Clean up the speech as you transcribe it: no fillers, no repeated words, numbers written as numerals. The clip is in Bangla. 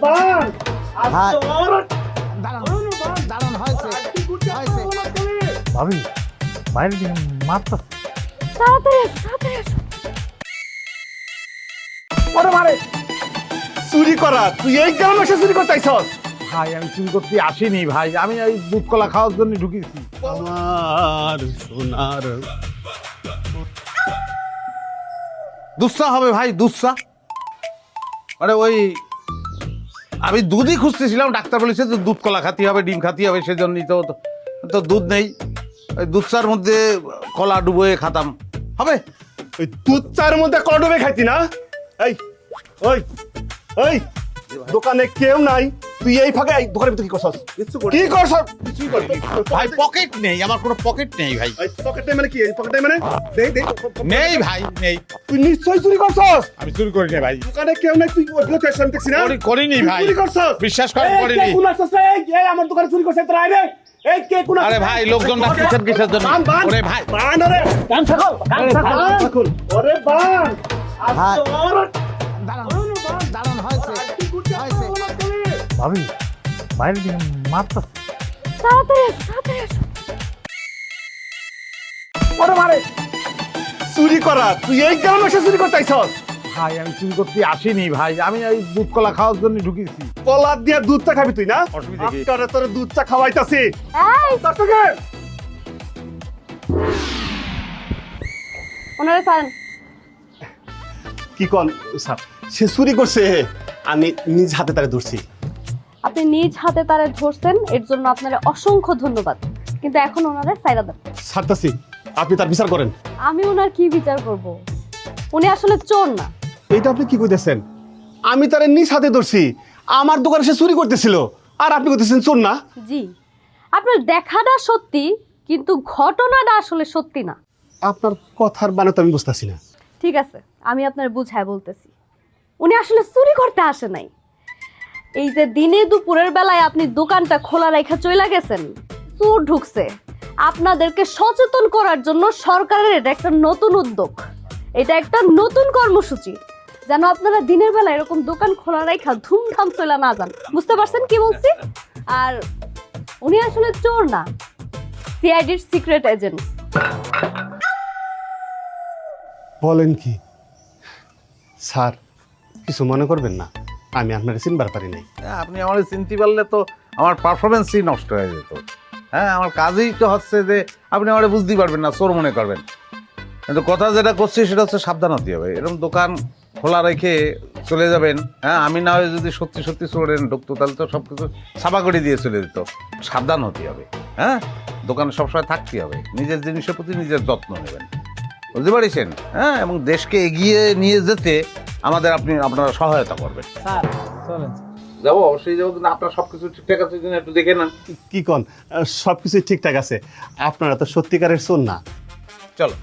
বান ভাই। দাঁড়ান দাঁড়ান হয়েছে ভাবি বাইরের দিকে মারতা তাড়াতাড়ি এসো, তাড়াতাড়ি এসো। ওরে মারে চুরি করা তুই এই গ্রামে এসে চুরি করতে আইছস? ভাই আমি চুরি করতে আসিনি ভাই, আমি ওই দুধ কলা খাওয়ার জন্য ঢুকেছি। আমার সোনার দুঃসা হবে ভাই, দুঃসা। আরে ওই আমি দুধই খুঁজতেছিলাম, ডাক্তার বলেছে তো দুধ কলা খাতে হবে, ডিম খাতে হবে, সেজন্যই তো তো দুধ নেই। ওই দুধ চার মধ্যে কলা ডুবোয়ে খাতাম হবে। ওই দুধ চার মধ্যে কডবে খাইতি না? এই ওই ওই দোকানে কেউ নাই, তুই এই ফাঁকে এই দোকানের ভিতরে কি করছস? কি করছস? কিছুই করিনি ভাই পকেট নেই, আমার কোনো পকেট নেই ভাই। এই পকেটে মানে কি? এই পকেটে মানে দে দে নেই ভাই, নেই। তুই নিশ্চয়ই চুরি করছস। আমি চুরি করি না ভাই, দোকানে কেউ নাই, তুই ওইগুলো তো আমি দেখছি না। করিনি তুই ভাই, চুরি করছস। বিশ্বাস করেন এই, করিনি। কে কোন আসছস রে? এই আমার দোকানে চুরি করছিস তোরা আইরে। এই কে কোন আসছস? আরে ভাই লোকজন ডাকতেছেন কিসের জন্য? বান বান ওরে ভাই বান রে কান ছাগল ওরে বান ভাই। তোর দাঁড়ান হয়েছে ভাবি বাইরের দিকে মারতা তাড়াতাড়ি এসো, তাড়াতাড়ি এসো। ওরে মারে চুরি করা তুই এই গ্রামে এসে চুরি করতে আইছস? ভাই আমি চুরি করতে আসিনি ভাই, আমি ওই দুধ কলা খাওয়ার জন্য ঢুকেছি। কলা দিয়া দুধ চা খাবি তুই না? অসুবিধা কি? আজকারে তোর দুধ চা খাওয়াইতাছি। এই, তার থেকে ওনারা ছাড়েন। কি কোন স্যার সে চুরি করছে, আমি নিজ হাতে তারে ধরছি। আপনি নিজ হাতে তারে ধরছেন, এর জন্য আপনার অসংখ্য ধন্যবাদ, কিন্তু এখন ওনারা সাইরা দেন। ছাড়তাছি, আপনি তার বিচার করেন। আমি ওনার কি বিচার করব? উনি আসলে চোর না। এইটা আপনি কি কইতেছেন? আমি তারে নিজ হাতে ধরছি, আমার দোকানে সে চুরি করতেছিল, আর আপনি কইতেছেন চোর না? জি, আপনার দেখাটা সত্যি, কিন্তু ঘটনাটা আসলে সত্যি না। আপনার কথার মানে তো আমি বুঝতেছি না। ঠিক আছে, আমি আপনার বুঝায় বলতেছি। উনি আসলে চুরি করতে আসে নাই। এই যে দিনে দুপুরের বেলায় আপনি দোকানটা খোলা রেখে চলে গেছেন, চোর ঢুকছে। আপনাদেরকে সচেতন করার জন্য সরকারের এটা একটা নতুন উদ্যোগ, এটা একটা নতুন কর্মসূচি, যেন আপনারা দিনের বেলা এরকম দোকান খোলা রেখা ধুমধাম চলে না যান। বুঝতে পারছেন কি বলছি? আর উনি আসলে চোর না, সিআইডির সিক্রেট এজেন্ট। বলেন কি স্যার? কিছু মনে করবেন না, আমি আপনার চিনবার পারি নাই। আপনি আমার চিনতে পারলে তো আমার পারফরমেন্সই নষ্ট হয়ে যেত। হ্যাঁ, আমার কাজেই তো হচ্ছে যে আপনি আমার বুঝতেই পারবেন না, চোর মনে করবেন। কিন্তু কথা যেটা করছি সেটা হচ্ছে সাবধান হতে হবে। এরকম দোকান খোলা রেখে চলে যাবেন, হ্যাঁ, আমি না হয় যদি সত্যি সত্যি চোরেন ঢুকতো তাহলে তো সব কিছু ছাপা করে দিয়ে চলে যেত। সাবধান হতে হবে, হ্যাঁ, দোকানে সবসময় থাকতে হবে, নিজের জিনিসের প্রতি নিজের যত্ন নেবেন, বুঝতে পারছেন? হ্যাঁ, এবং দেশকে এগিয়ে নিয়ে যেতে আপনারা সহায়তা করবেন। স্যার চলেন। যাবো, অবশ্যই যাবো, কিন্তু আপনার সব কিছু ঠিকঠাক আছে কিনা একটু দেখে নেন। কি কন? সবকিছু ঠিকঠাক আছে, আপনারা তো সত্যিকারের চোর না। চলো।